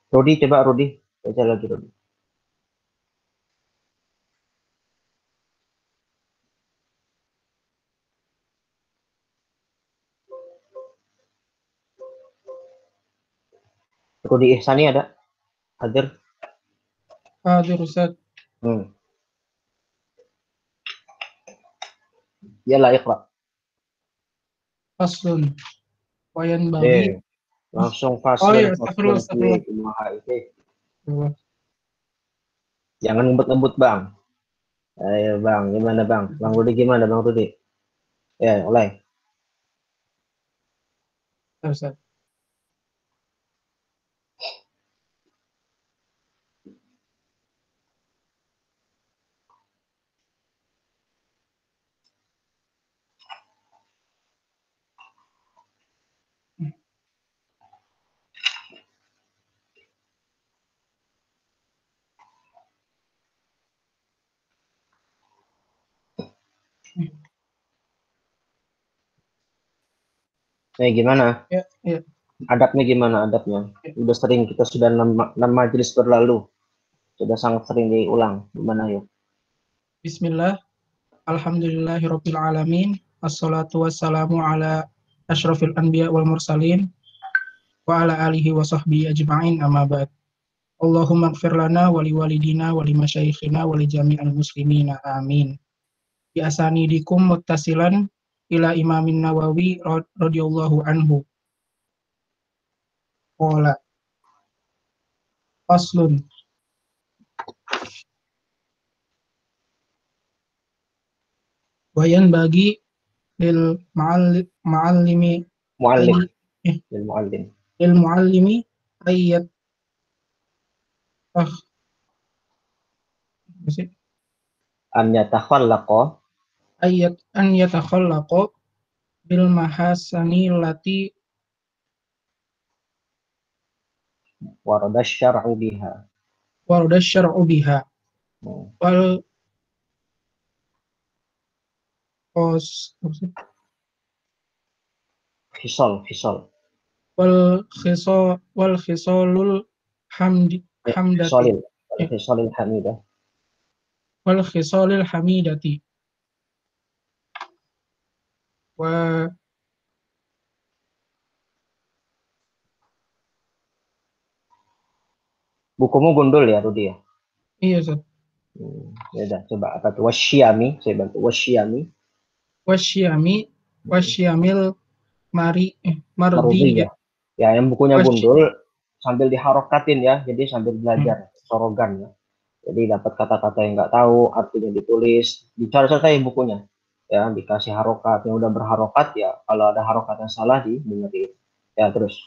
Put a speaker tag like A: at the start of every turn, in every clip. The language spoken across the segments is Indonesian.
A: Rudi, coba Rudi. Baca lagi Rudi. Rudi Ihsani ada? Hadir?
B: Hadir Ustaz.
A: Yalah, Iqra.
B: Faslun. Wayan bagi.
A: Langsung
B: Oh
A: faslun,
B: iya, astagfirullah, astagfirullah.
A: Jangan ngebut-ngebut Bang. Ayo Bang, gimana Bang? Bang Rudi gimana Bang Rudi? Ya, mulai.
B: Ustaz.
A: Gimana?
B: Ya, ya.
A: Adabnya gimana adabnya? Udah sering kita sudah 6 majelis berlalu. Sudah sangat sering diulang. Gimana yuk?
B: Bismillah. Alhamdulillahirabbil alamin. Assalatu wassalamu ala asyrafil anbiya wal mursalin wa ala alihi wa sahbihi ajma'in, amma ba'd. Allahumma ighfir lana wa liwalidina wa limasyayikhina wa li jami'al muslimina, amin. Bi asanidikum muttasilan ila Imamin Nawawi radhiyallahu anhu. Qala faslun. Wayan bagi lil ma'allimi
A: Muallim.
B: eh,
A: Lil muallim.
B: lil muallimi ayat
A: An yatakhallaqa
B: an yatakhallaqa bil mahasani lati
A: warada syar'u biha.
B: warada syar'u biha wal qos
A: Fisal.
B: wal khisalul hamdati
A: Fisalil. Fisalil hamidah.
B: wal khisalil hamidati wa
A: Bukumu gundul ya Rudi ya?
B: iya Ustaz.
A: Ya udah, coba apa tuh? Wasyami, saya bantu. Wasyami.
B: Wasyamil mardi ya.
A: Marudiyah. Ya, yang bukunya
B: wasy,
A: gundul sambil diharokatin ya. Jadi sambil belajar sorogan ya. Jadi dapat kata-kata yang nggak tahu, artinya ditulis, dicari-cari bukunya. Ya, dikasih harokat, yang udah berharokat ya, kalau ada harokat yang salah dibenerin. Ya, terus.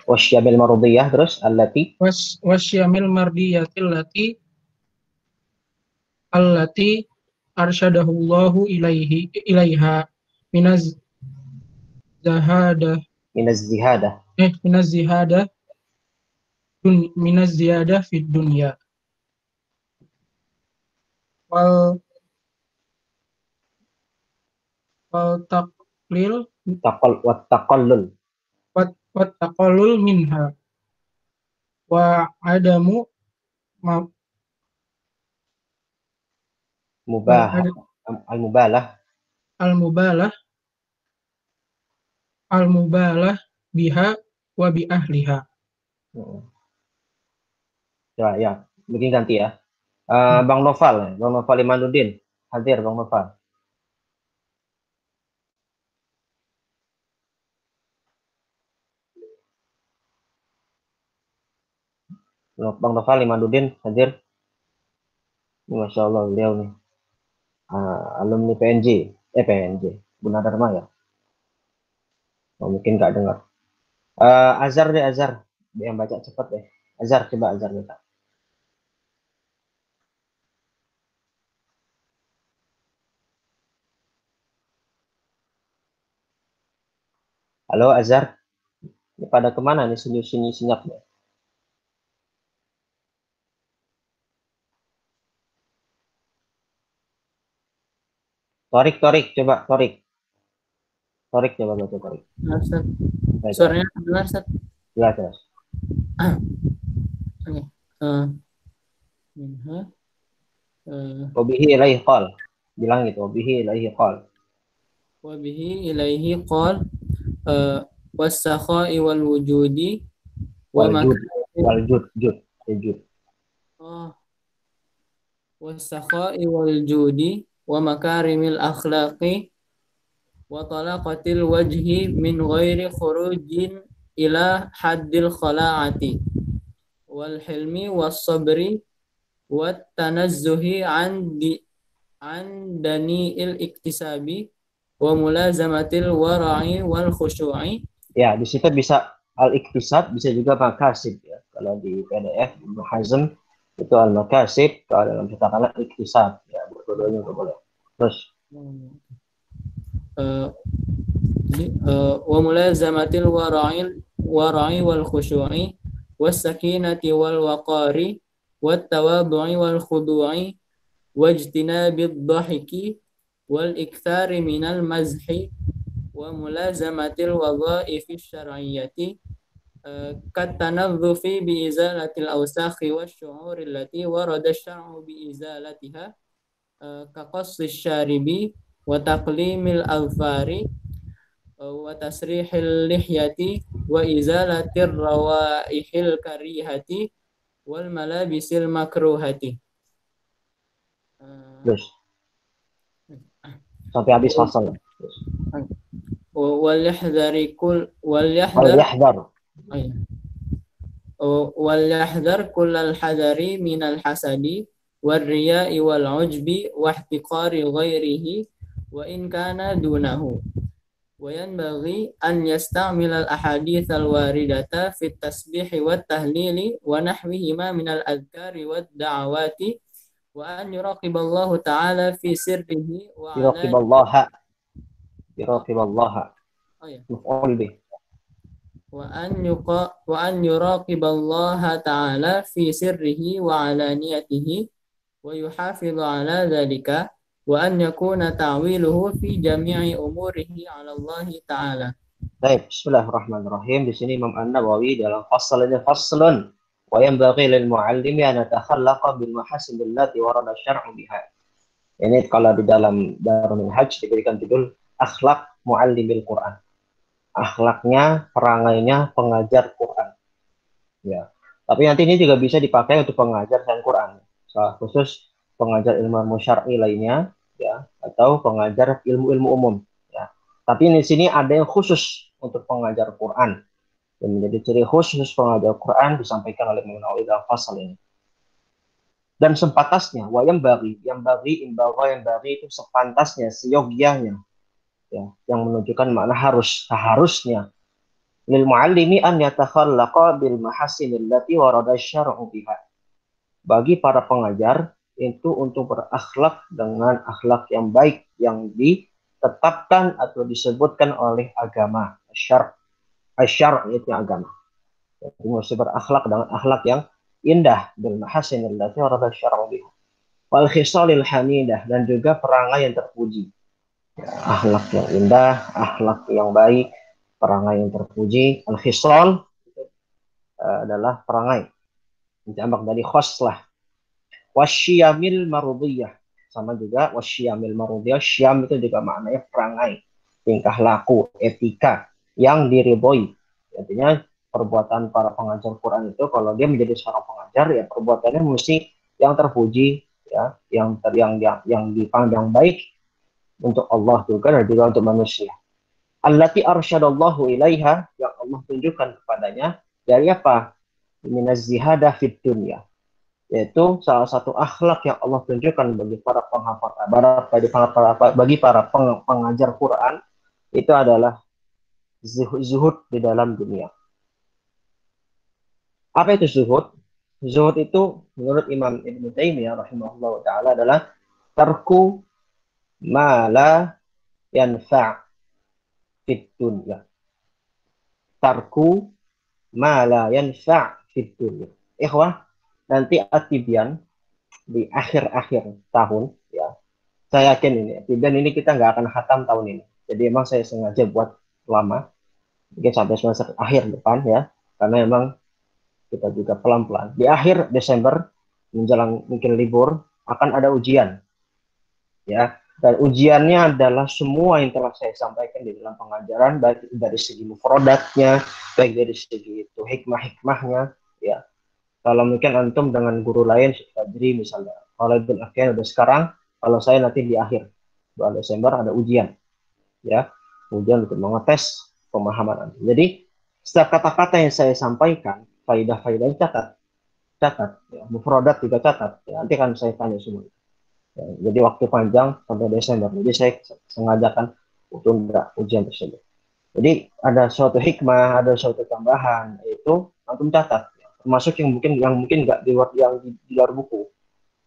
A: Wasyamil marudiyah, terus allati
B: wasyamil mardiyatil allati arsyadahullahu ilaiha minaz zahada
A: minaz zihadah.
B: minaz zihadah minaz ziyadah fid dunya wal taqlil
A: Taqallul.
B: wat taqallul minha wa adamu ma,
A: Mubah. Al-mubalah.
B: al mubalah biha wa bi ahliha.
A: Ya, begini ganti ya. Bang Noval Imanuddin, hadir Bang Noval. Bang Noval Imanuddin hadir. Masya Allah beliau nih. Alumni PNJ, Gunadarma ya. Mungkin nggak dengar. Azhar deh, Azhar. Yang baca cepat deh. Azhar, coba Azhar minta. Halo Azhar, ini pada kemana nih sunyi senyap nih? Torik, coba Torik. Torik coba baca Torik. Baik,
C: Suaranya dengar, Ustaz?
A: jelas, jelas.
C: Oke. Minha.
A: Wabihi ilaihi qal. Bilang gitu, wabihi ilaihi qal.
C: Wabihi ilaihi qal was-sakha'i wal wujudi wa
A: Waljud, waljud, jud, jud.
C: was-sakha'i wal judi wa makarimil akhlaqi wa talaqatil wajhi min ghairi khurujin ila haddil khala'ati wal hilmi was sabri wat tanazzuhi an dani'il iktisabi wa mulazamatil wara'i wal khushu'i.
A: Ya, di situ bisa al-iktisab, bisa juga makasib ya. Kalau di PDF Ibnu Hazm itu al-makasib, kalau dalam cetakan al-iktisab ya, dua-duanya boleh. Terus
C: wa mulazamatil wara'i wal khushu'i was sakinati wal waqari wat tawadhu'i wal khudu'i wajtinabid dhahiki wal iktsari minal mazhi wa mulazamatil wadha'ifi syar'iyyati katanadzufi bi izalatil awsakhi wasyu'uri allati warada asy-syar'u bi izalatiha ka qassi syaribi wa taqlimil alfari wa tasrihil lihyati wa izalatir rawaihil karihati wal malabisil makruhati.
A: terus sampai habis fasal.
C: Wal yahdhar kullal hadari minal hasadi wal riya'i wal ujbi wa ihtiqari ghairihi wa in kana dunahu wa yanbaghi an yasta'mila al ahadits al waridata fit tasbih wat tahlili wa nahwihima minal adhkari wad da'awati wa an yuraqiballahu ta'ala fi sirrihi wa
A: Yuraqiballaha. Maf'ul bih.
C: wa an yuraqiballaha ta'ala fi sirrihi wa alaniyatihi wa yuhafidhu ala dhalika wa an yakuna ta'wiluhu fi jami'i umurihi 'ala Allah ta'ala.
A: Baik, bismillahirrahmanirrahim. Di sini Imam An-Nawawi dalam fasal ini faslun wa yanbaghi lil muallimi an yatakhallaqa bil mahasin allati warada syar'u biha. Ini kalau di dalam Darul Minhaj diberikan judul akhlak muallimil Quran. Akhlaknya, perangainya pengajar Quran. Ya. Tapi nanti ini juga bisa dipakai untuk pengajar Al-Quran. Khusus pengajar ilmu syar'i lainnya, ya, atau pengajar ilmu-ilmu umum. Ya. Tapi di sini ada yang khusus untuk pengajar Quran. Dan menjadi ciri khusus pengajar Quran disampaikan oleh Imam Nawawi dalam pasal ini. Dan sepantasnya, yang bagi itu sepantasnya, seyogyanya, ya, yang menunjukkan makna seharusnya lil muallimi an yatakhallaqa bil mahasinil lati warada syar'u biha. Bagi para pengajar itu untuk berakhlak dengan akhlak yang baik yang ditetapkan atau disebutkan oleh agama. Asyar itu agama. Jadi mesti berakhlak dengan akhlak yang indah, bil mahasinil lati warada syar'u biha. Wal khisalil hamidah, dan juga perangai yang terpuji. Akhlak yang indah, akhlak yang baik, perangai yang terpuji. Al-khisal adalah perangai. Jamak dari khoslah. Wasyiyamil marudiyah. Sama juga wasyiyamil marudiyah. Syam itu juga maknanya perangai, tingkah laku, etika yang diridhoi. Artinya perbuatan para pengajar Quran itu kalau dia menjadi seorang pengajar, ya perbuatannya mesti yang terpuji, ya, yang dipandang baik untuk Allah juga dan juga untuk manusia. Allati arsyadallahu ilaiha, yang Allah tunjukkan kepadanya dari apa? Minaz zihadah fid dunya. Yaitu salah satu akhlak yang Allah tunjukkan bagi para penghafal, bagi para pengajar Quran itu adalah zuhud di dalam dunia. Apa itu zuhud? Zuhud itu menurut Imam Ibnu Taimiyah rahimahullah taala adalah tarku ma la yanfa' fid dunya. Tarku ma la yanfa' fid dunya. Ikhwah, nanti At-Tibyan di akhir-akhir tahun, ya. Saya yakin ini At-Tibyan ini kita nggak akan khatam tahun ini. Jadi emang saya sengaja buat lama. mungkin sampai semester akhir depan ya, karena memang kita juga pelan-pelan. Di akhir Desember menjelang mungkin libur akan ada ujian ya. Dan ujiannya adalah semua yang telah saya sampaikan di dalam pengajaran, baik dari segi mufradatnya, baik dari segi itu hikmah-hikmahnya ya. Kalau mungkin antum dengan guru lain Fadri misalnya, kalau itu akhirnya udah sekarang, kalau saya nanti di akhir bulan Desember ada ujian ya, ujian untuk mengetes pemahaman antum. Jadi setiap kata-kata yang saya sampaikan, faidah-faidahnya catat ya. Mufradat juga catat ya. Nanti kan saya tanya semua ya, jadi waktu panjang sampai Desember, jadi saya sengajakan untuk enggak ujian tersebut. Jadi ada suatu hikmah, ada suatu tambahan, yaitu antum catat ya. Termasuk yang mungkin nggak di luar di luar buku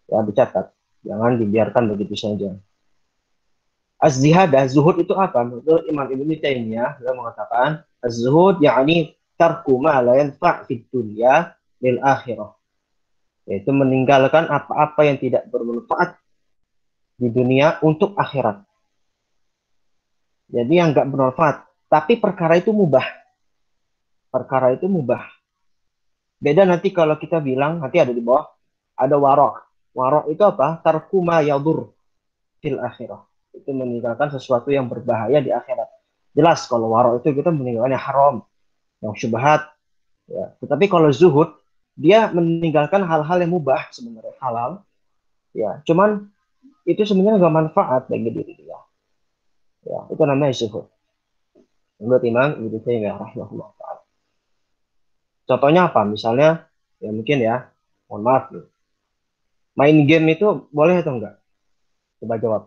A: ya, dicatat, jangan dibiarkan begitu saja. Az-zihadah, zuhud itu apa? Menurut Imam Ibnu Taimiyah beliau mengatakan az-zuhud yakni tarku ma la yanfa' fid dunya lil akhirah, yaitu meninggalkan apa-apa yang tidak bermanfaat di dunia untuk akhirat. Jadi yang nggak bermanfaat, tapi perkara itu mubah. Perkara itu mubah. Beda nanti kalau kita bilang, nanti ada di bawah, ada warok. Warok itu apa? Tarku ma yadur fil akhirah. Itu meninggalkan sesuatu yang berbahaya di akhirat. Jelas kalau warok itu kita meninggalkan yang haram, yang syubhat. Ya. Tetapi kalau zuhud, dia meninggalkan hal-hal yang mubah sebenarnya, halal. Ya, cuman itu sebenarnya nggak manfaat bagi diri dia. Ya, itu namanya zuhud. Menurut Imam Ibnu Taimiyah rahimahullah ta'ala. Contohnya apa? Misalnya, ya mungkin ya, mohon maaf nih. Main game itu boleh atau enggak? Coba jawab.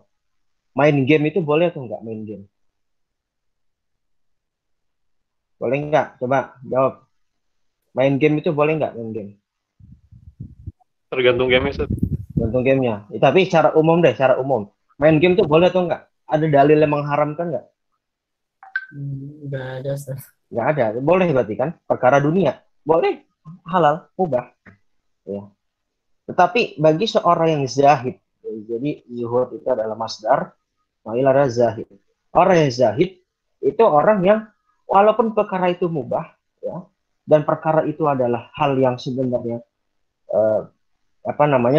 A: Main game itu boleh atau enggak main game? Boleh enggak? Coba jawab. Main game itu boleh enggak main game?
D: Tergantung game Ustaz.
A: Tergantung gamenya. Ya, tapi secara umum deh, secara umum. Main game itu boleh atau enggak? Ada dalil yang mengharamkan enggak?
C: Enggak ada, Ustaz.
A: Enggak ada. Boleh berarti kan? Perkara dunia. Boleh. Halal. Mubah. Ya. Tetapi bagi seorang yang zahid, jadi zuhud itu adalah masdar, fa'il adalah zahid. Orang yang zahid itu orang yang walaupun perkara itu mubah, ya, dan perkara itu adalah hal yang sebenarnya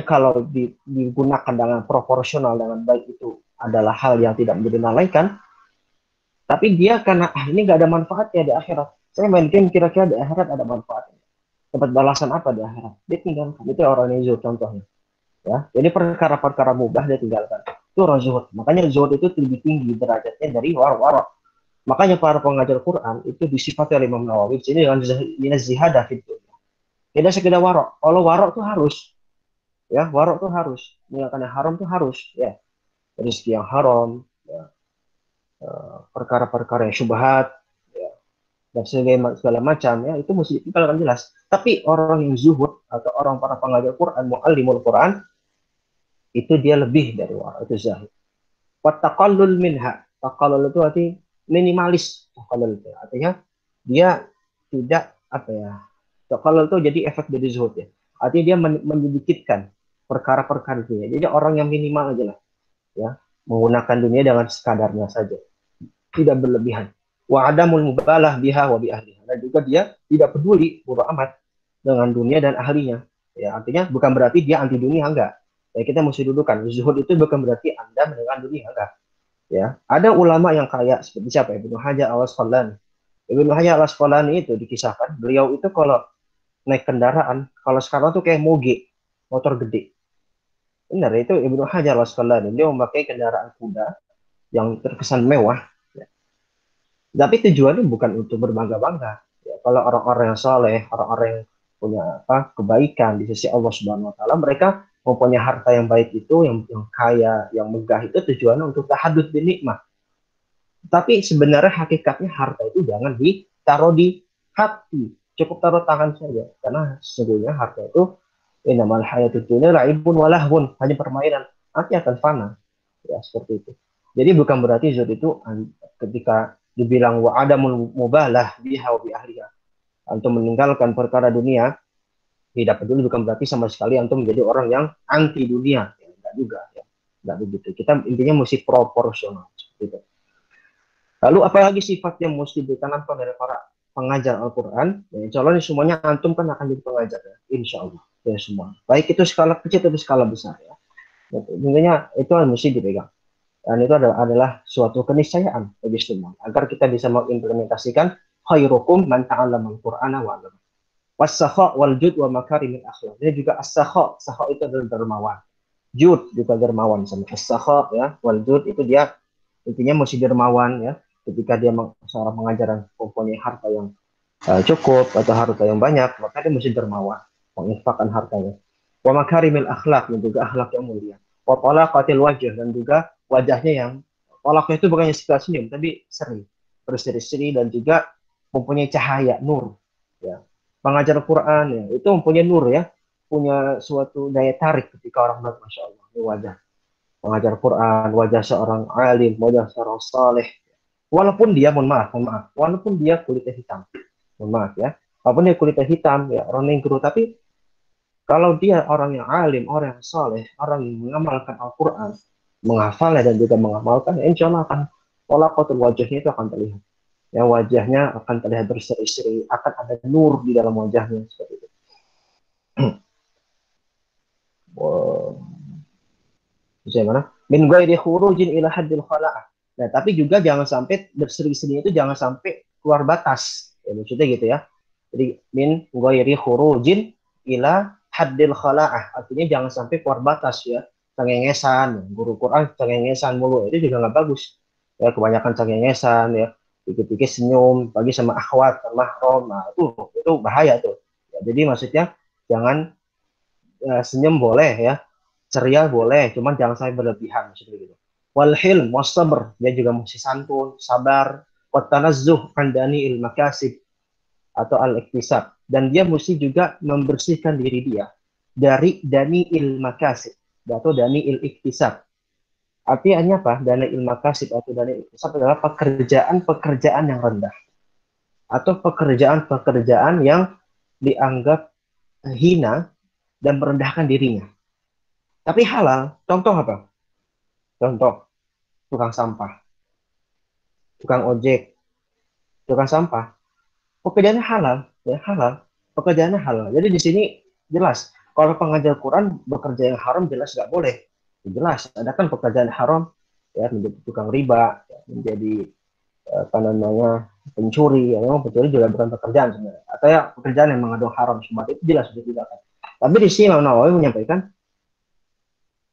A: kalau digunakan dengan proporsional dengan baik itu adalah hal yang tidak menjadi malaikat, tapi dia karena ini nggak ada manfaatnya di akhirat. Saya main game kira-kira di akhirat ada manfaatnya. Dapat balasan apa di akhirat? Dia tinggalkan. Itu orang yang zuhud contohnya. Ya, jadi perkara-perkara mubah dia tinggalkan. Itu orang zuhud. Makanya zuhud itu lebih tinggi derajatnya dari warok. Makanya para pengajar Quran itu disifati oleh Imam Nawawi jadi dengan zihadah itu. Tidak sekedar warok. Kalau warok itu harus, ya warok itu harus. Meninggalkan yang haram itu harus, ya. Rezeki yang haram, ya. Perkara-perkara yang syubhat, ya. Dan segala macam, ya itu mesti ditinggalkan jelas. Tapi orang yang zuhud atau orang para pengajar Quran, mu'allimul Quran, itu dia lebih dari warok, itu zahid. Wattaqallul minha. Taqallul itu arti minimalis. Taqallul itu artinya dia tidak apa ya. Taqallul itu jadi efek dari zuhud ya. Artinya dia menyedikitkan perkara-perkara dunia. Jadi orang yang minimal aja lah, ya, menggunakan dunia dengan sekadarnya saja, tidak berlebihan. Wa adamul mubalah biha wa bi ahliha. Dan juga dia tidak peduli, bodo amat dengan dunia dan ahlinya. Ya, artinya bukan berarti dia anti dunia, enggak. Ya, kita mesti dudukan. Zuhud itu bukan berarti Anda meninggalkan dunia, enggak. Ya, ada ulama yang kaya seperti siapa? Ibnu Hajar al-Asqalani. Ibnu Hajar al-Asqalani itu dikisahkan, beliau itu kalau naik kendaraan, kalau sekarang tuh kayak moge, motor gede. Benar, itu Ibnu Hajar al-Asqalani. Dia memakai kendaraan kuda yang terkesan mewah. Ya. Tapi tujuannya bukan untuk berbangga-bangga. Ya, kalau orang-orang yang saleh, orang-orang yang punya kebaikan di sisi Allah Subhanahu wa taala, mereka mempunyai harta yang baik itu, yang kaya, yang megah itu tujuannya untuk tahadud bin nikmah. Tapi sebenarnya hakikatnya harta itu jangan ditaruh di hati, cukup taruh tangan saja. Karena sesungguhnya harta itu innamal hayatud dunya la'ibun wa lahwun, hanya permainan, nanti akan fana. Ya, seperti itu. Jadi bukan berarti zuhud itu ketika dibilang wa adamul mubalah biha wa bi ahliha, antum meninggalkan perkara dunia, tidak peduli, bukan berarti sama sekali antum menjadi orang yang anti dunia, ya, enggak juga, ya. Enggak begitu. Kita intinya mesti proporsional seperti itu. Lalu apalagi sifat yang mesti ditanamkan dari para pengajar Al-Quran? Ya, insya Allah ini semuanya antum kan akan jadi pengajar ya, insya Allah ya semua. Baik itu skala kecil atau skala besar ya. Tentunya itu yang mesti dipegang. Dan itu adalah suatu keniscayaan bagi semua agar kita bisa mengimplementasikan khairukum man ta'allama al-Qur'ana wa 'allama. Was-sakha wal jud wa makarimil akhlaq. Ini juga as-sakha, sakha itu adalah dermawan. Jud juga dermawan sama as-sakha ya, wal jud itu dia intinya mesti dermawan ya. Ketika dia seorang pengajar yang mempunyai harta yang cukup atau harta yang banyak, maka dia mesti dermawan, menginfakkan hartanya. Wa makarimil akhlak, dan juga akhlak yang mulia. Wa talaqatil wajh, dan juga wajahnya yang talaqnya itu bukannya sekedar senyum, tapi seri, berseri-seri dan juga mempunyai cahaya nur. Ya. Pengajar Quran ya, itu mempunyai nur ya, punya suatu daya tarik ketika orang melihat, masya Allah, ini wajah pengajar Quran, wajah seorang alim, wajah seorang saleh. Walaupun dia, mohon maaf, walaupun dia kulitnya hitam, mohon maaf ya, walaupun dia kulitnya hitam, ya orang negro, tapi kalau dia orang yang alim, orang yang saleh, orang yang mengamalkan Al-Quran, menghafalnya dan juga mengamalkan, insya Allah akan pola kotor wajahnya itu akan terlihat. Yang wajahnya akan terlihat berseri-seri, akan ada nur di dalam wajahnya seperti itu. Bagaimana? Min ghairi khurujin ila haddil khala'ah. Nah, tapi juga jangan sampai berseri-seri itu jangan sampai keluar batas. Ya, maksudnya gitu ya. Jadi min ghairi khurujin ila haddil khala'ah. Artinya jangan sampai keluar batas ya. Cengengesan, guru Quran cengengesan mulu. Itu juga nggak bagus. Ya, kebanyakan cengengesan ya. Dikit-dikit senyum, bagi sama akhwat, sama mahram. Nah, itu bahaya tuh. Ya, jadi maksudnya jangan senyum boleh ya, ceria boleh, cuman jangan sampai berlebihan seperti itu. Wal hilm wasabr, dia juga mesti santun, sabar, wa tanazzuh an dani'il makasib atau al-iktisab, dan dia mesti juga membersihkan diri dia dari dani'il makasib atau dani'il iktisab. Artinya apa? Dani'il makasib atau dani'il iktisab adalah pekerjaan-pekerjaan yang rendah atau pekerjaan-pekerjaan yang dianggap hina dan merendahkan dirinya. Tapi halal. Contoh apa? Contoh, tukang sampah, tukang ojek, tukang sampah. Pekerjaannya halal, ya halal. Pekerjaannya halal. Jadi di sini jelas. Kalau pengajar Quran bekerja yang haram jelas nggak boleh. Jelas. Ada kan pekerjaan haram, ya menjadi tukang riba, ya, menjadi apa namanya pencuri. Ya, memang pencuri juga bukan pekerjaan sebenarnya. Atau ya pekerjaan yang mengandung haram semua itu jelas sudah tidak kan. Tapi di sini Imam Nawawi menyampaikan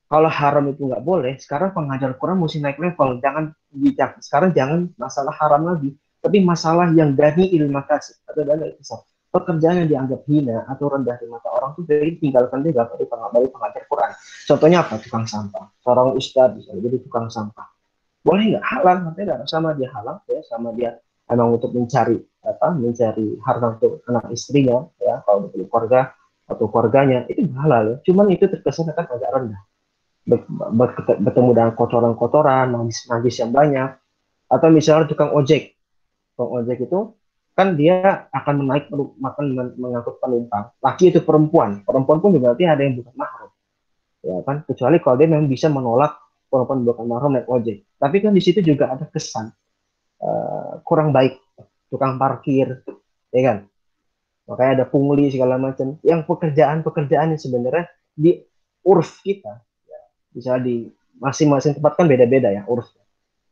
A: kalau haram itu nggak boleh, sekarang pengajar Quran mesti naik level. Jangan bijak. Sekarang jangan masalah haram lagi, tapi masalah yang dani ilmu kasih atau dani kisah. Pekerjaan yang dianggap hina atau rendah di mata orang itu dari tinggalkan juga dari pengajar Quran. Contohnya apa? Tukang sampah. Seorang ustadz bisa jadi tukang sampah. Boleh nggak halal? Artinya sama dia halal, ya sama dia emang untuk mencari mencari harta untuk anak istrinya, ya kalau untuk keluarga atau keluarganya itu halal ya. Cuman itu terkesan akan agak rendah, bertemu dengan kotoran-kotoran, najis yang banyak, atau misalnya tukang ojek itu kan dia akan mengangkut penumpang, laki itu perempuan pun juga berarti ada yang bukan mahram, ya kan, kecuali kalau dia memang bisa menolak perempuan bukan mahram naik ojek. Tapi kan di situ juga ada kesan kurang baik, tukang parkir, ya kan, makanya ada pungli segala macam, yang pekerjaan-pekerjaan yang sebenarnya di urf kita bisa di masing-masing tempat kan beda-beda ya urusnya.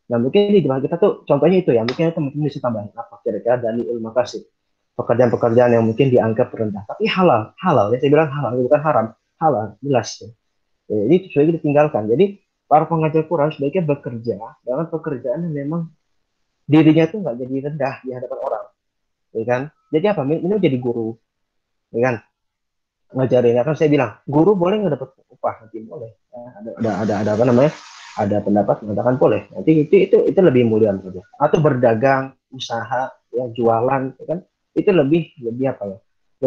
A: Nah mungkin di tempat kita tuh contohnya itu ya, mungkin teman-teman bisa tambahin apa kira-kira dari ilmu kasih pekerjaan-pekerjaan yang mungkin dianggap rendah tapi halal ya, saya bilang halal bukan haram, halal jelas ya. Jadi itu sudah ditinggalkan. Jadi para pengajar Quran sebaiknya bekerja dengan pekerjaan yang memang dirinya tuh nggak jadi rendah di hadapan orang, ya kan. Jadi apa, ini jadi guru, ya kan, ngajarin. Ya kan saya bilang guru boleh nggak dapat upah, nanti boleh ya, ada apa namanya, ada pendapat mengatakan boleh, nanti itu lebih mulia saja. Atau berdagang, usaha ya, jualan ya kan, itu lebih apa ya,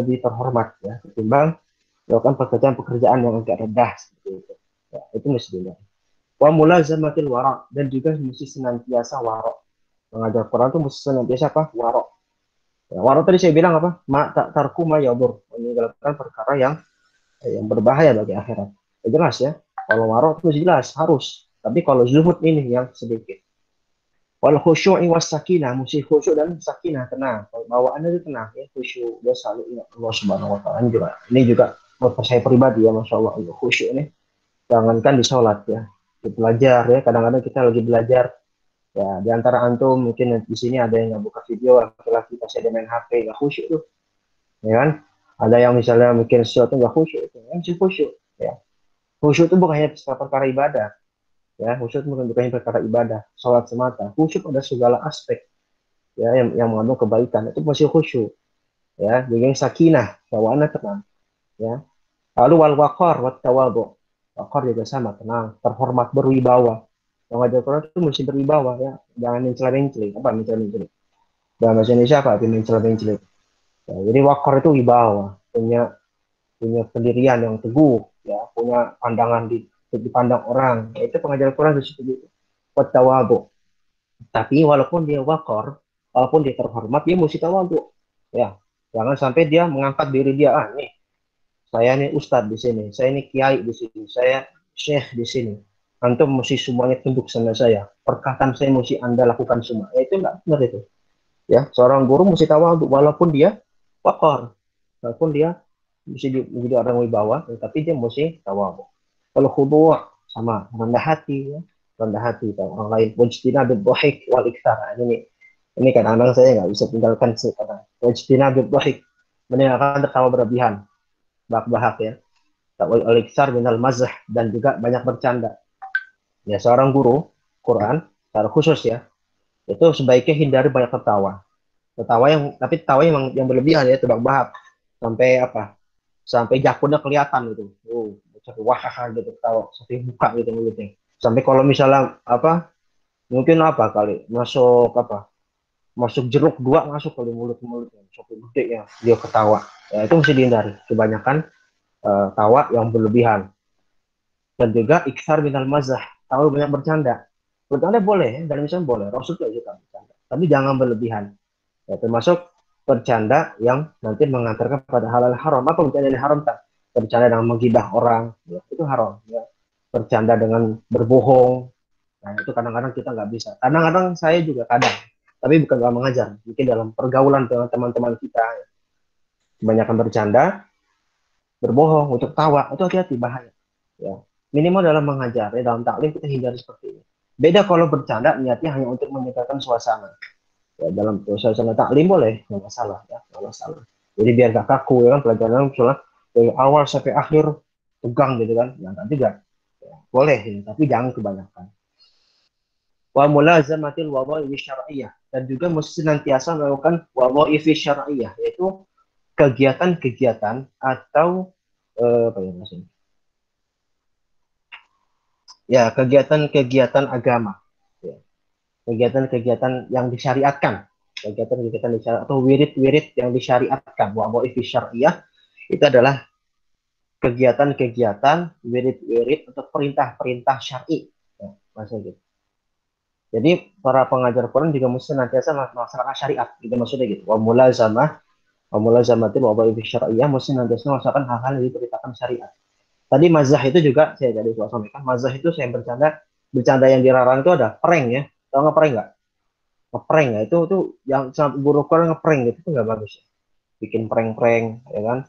A: lebih terhormat ya ketimbang melakukan pekerjaan-pekerjaan yang agak rendah seperti itu ya, itu mesti dilihat. Wa mulazamatil wara, dan juga mesti senantiasa wara. Mengajar Quran itu mesti senantiasa apa, wara. Ya, wara tadi saya bilang apa, tarku ma yadur, meninggalkan perkara yang berbahaya bagi akhirat. Ya, jelas ya. Kalau waro itu jelas harus. Tapi kalau zuhud ini yang sedikit. Wal khusyu'i was sakinah, mesti khusyuk dan sakinah, tenang. Bawaannya itu tenang ya, khusyuk. Dia selalu ingat Allah Subhanahu wa taala juga. Ini juga menurut saya pribadi ya, Masya Allah, khusyuk ini. Jangankan di sholat ya, di belajar ya. Kadang-kadang kita lagi belajar ya, di antara antum mungkin di sini ada yang nggak buka video, laki-laki pasti ada main HP, nggak khusyuk tuh, ya kan? Ada yang misalnya mikir sesuatu nggak khusyuk, itu yang sih khusyuk ya. Khusyuk itu bukan hanya perkara ibadah ya, khusyuk itu bukan hanya perkara ibadah, sholat semata. Khusyuk pada segala aspek ya, yang mengandung kebaikan itu masih khusyuk ya. Jadi sakinah, bawaannya tenang ya. Lalu wal waqar wat tawadhu. Waqar juga sama, tenang, terhormat, berwibawa. Yang ngajar Quran itu mesti berwibawa ya, jangan mencela-menceli. Apa mencela-menceli? Dalam bahasa Indonesia apa? Mencela-menceli. Ya, jadi waqar itu wibawa, punya punya pendirian yang teguh, ya, punya pandangan dipandang orang. Ya, itu pengajar Quran di situ. Wat tawadhu. Tapi walaupun dia waqar, walaupun dia terhormat, dia mesti tawadhu. Ya, jangan sampai dia mengangkat diri dia, nih saya ini ustadz di sini, saya ini kiai di sini, saya syekh di sini. Antum mesti semuanya tunduk sama saya. Perkataan saya mesti Anda lakukan semua. Ya, itu enggak benar itu. Ya, seorang guru mesti tawadhu walaupun dia waqar, walaupun dia mesti menjadi orang wibawa, tapi dia mesti tawadhu. Kalau khudu' sama rendah hati ya, rendah hati kalau orang lain. Wajtina bidhahik wal iktsar. Ini kadang-kadang saya nggak bisa tinggalkan sekarang. Wajtina bidhahik, meninggalkan tertawa berlebihan, bahak-bahak ya. Al-iksar minal mazah, dan juga banyak bercanda. Ya, seorang guru Quran secara khusus ya, itu sebaiknya hindari banyak tertawa. Tertawa yang berlebihan ya, terbahak-bahak sampai apa? Sampai jakunnya kelihatan gitu. Sampai wah gitu ketawa, sampai buka gitu mulutnya. Sampai kalau misalnya apa? Mungkin apa kali masuk apa? Masuk jeruk dua masuk kali mulutnya, sampai gede ya dia ketawa. Ya, itu mesti dihindari. Kebanyakan tawa yang berlebihan. Dan juga iksar minal mazah, tahu banyak bercanda. Bercanda boleh, dan misalnya boleh, Rasul juga suka bercanda. Tapi jangan berlebihan. Ya, termasuk bercanda yang nanti mengantarkan pada halal haram. Apa bercanda yang haram tak? Bercanda dengan menggibah orang, ya, itu haram. Ya. Bercanda dengan berbohong, nah itu kadang-kadang kita nggak bisa. Kadang-kadang saya juga kadang, tapi bukan dalam mengajar, mungkin dalam pergaulan dengan teman-teman kita. Kebanyakan bercanda, berbohong untuk tawa, itu hati-hati, bahaya. Ya. Minimal dalam mengajar, ya, dalam taklim kita hindari seperti ini. Beda kalau bercanda niatnya hanya untuk meningkatkan suasana. Ya, dalam suasana taklim boleh, nggak masalah ya, nggak masalah. Jadi biar gak kaku ya kan, pelajaran misalnya dari awal sampai akhir tegang gitu kan, ya kan juga. Ya, boleh ya, tapi jangan kebanyakan. Wa mulazamatil wadha'i syar'iyyah, dan juga mesti senantiasa melakukan wadha'i syar'iyyah, yaitu kegiatan-kegiatan atau apa ya maksudnya? Ya, kegiatan-kegiatan agama. Ya. Kegiatan-kegiatan yang disyariatkan. Kegiatan-kegiatan disyariatkan atau wirid-wirid yang disyariatkan. Wa'wa'i fi syar'iyah itu adalah kegiatan-kegiatan wirid-wirid atau perintah-perintah syar'i. Ya, maksudnya gitu. Jadi para pengajar Quran juga mesti nantiasa melaksanakan syariat. Gitu maksudnya gitu. Wa mulazamatil wa'wa'i fi syar'iyah, mesti nantiasa melaksanakan hal-hal yang diperintahkan syariat. Tadi mazah itu juga saya tadi sampaikan, mazah itu saya bercanda yang dilarang itu ada prank ya. Tahu ngeprank nggak? Ngeprank ya, itu yang sangat buruk, orang ngeprank gitu itu nggak bagus ya. Bikin prank-prank ya kan.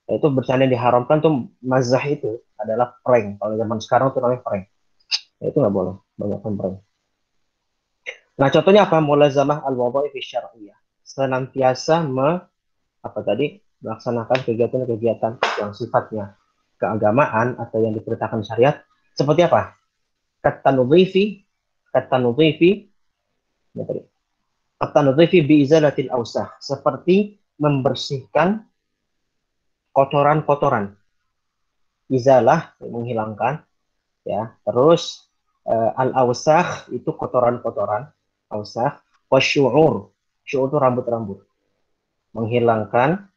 A: Nah, itu bercanda yang diharamkan tuh, mazah itu adalah prank. Kalau zaman sekarang itu namanya prank. Nah, itu nggak boleh, banyak prank. Nah, contohnya apa? Mulazamah al-wadha'i fi syar'iyyah. Senantiasa apa tadi? Melaksanakan kegiatan-kegiatan yang sifatnya keagamaan atau yang diperintahkan syariat, seperti apa? Katanudhifi, katanudhifi, katanudhifi biizalatil ausah, seperti membersihkan kotoran-kotoran. Izalah menghilangkan, ya. Terus al-ausah itu kotoran-kotoran, ausah. Wasyu'ur, syu'ur itu rambut-rambut. Menghilangkan,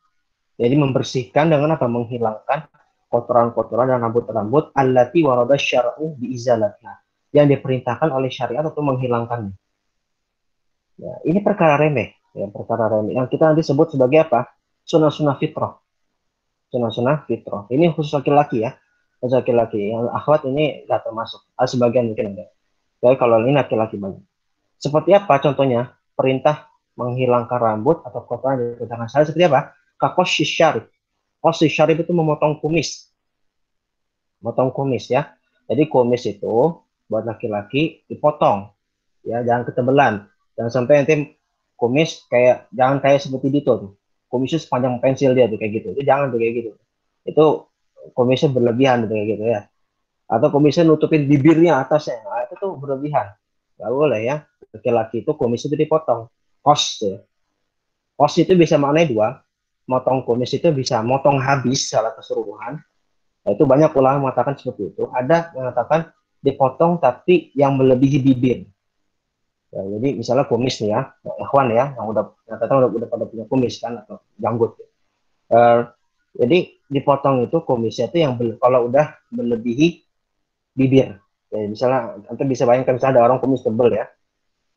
A: jadi membersihkan dengan apa? Menghilangkan kotoran-kotoran dan rambut-rambut allati warada syar'u biizalatiha, yang diperintahkan oleh syariat untuk menghilangkannya. Ya, ini perkara remeh, ya, perkara remeh yang kita nanti sebut sebagai apa? Sunnah-sunnah fitrah. Sunnah-sunnah fitrah. Ini khusus laki-laki ya. Khusus laki-laki. Yang akhwat ini nggak termasuk. Sebagian mungkin enggak. Jadi kalau ini laki-laki banyak. Seperti apa contohnya? Perintah menghilangkan rambut atau kotoran dari tangan saya seperti apa? Kakos syarif. Kos syarif itu memotong kumis. Motong kumis ya. Jadi kumis itu buat laki-laki dipotong ya, jangan ketebelan. Jangan sampai nanti kumis kayak jangan kayak seperti Dito tuh. Kumisnya sepanjang pensil dia tuh kayak gitu. Itu jangan tuh kayak gitu. Itu kumisnya berlebihan tuh kayak gitu ya. Atau kumisnya nutupin bibirnya atasnya. Nah, itu tuh berlebihan. Gak boleh ya. Laki-laki itu kumis itu dipotong. Kos ya. Kos itu bisa maknanya dua. Motong kumis itu bisa motong habis secara keseluruhan. Nah, itu banyak ulama mengatakan seperti itu. Ada yang mengatakan dipotong tapi yang melebihi bibir. Ya, jadi misalnya kumis nih ya, ikhwan ya, yang udah pada punya kumis kan atau janggut. Jadi dipotong itu kumisnya itu yang kalau udah melebihi bibir. Ya, misalnya nanti bisa bayangkan misalnya ada orang kumis tebel ya.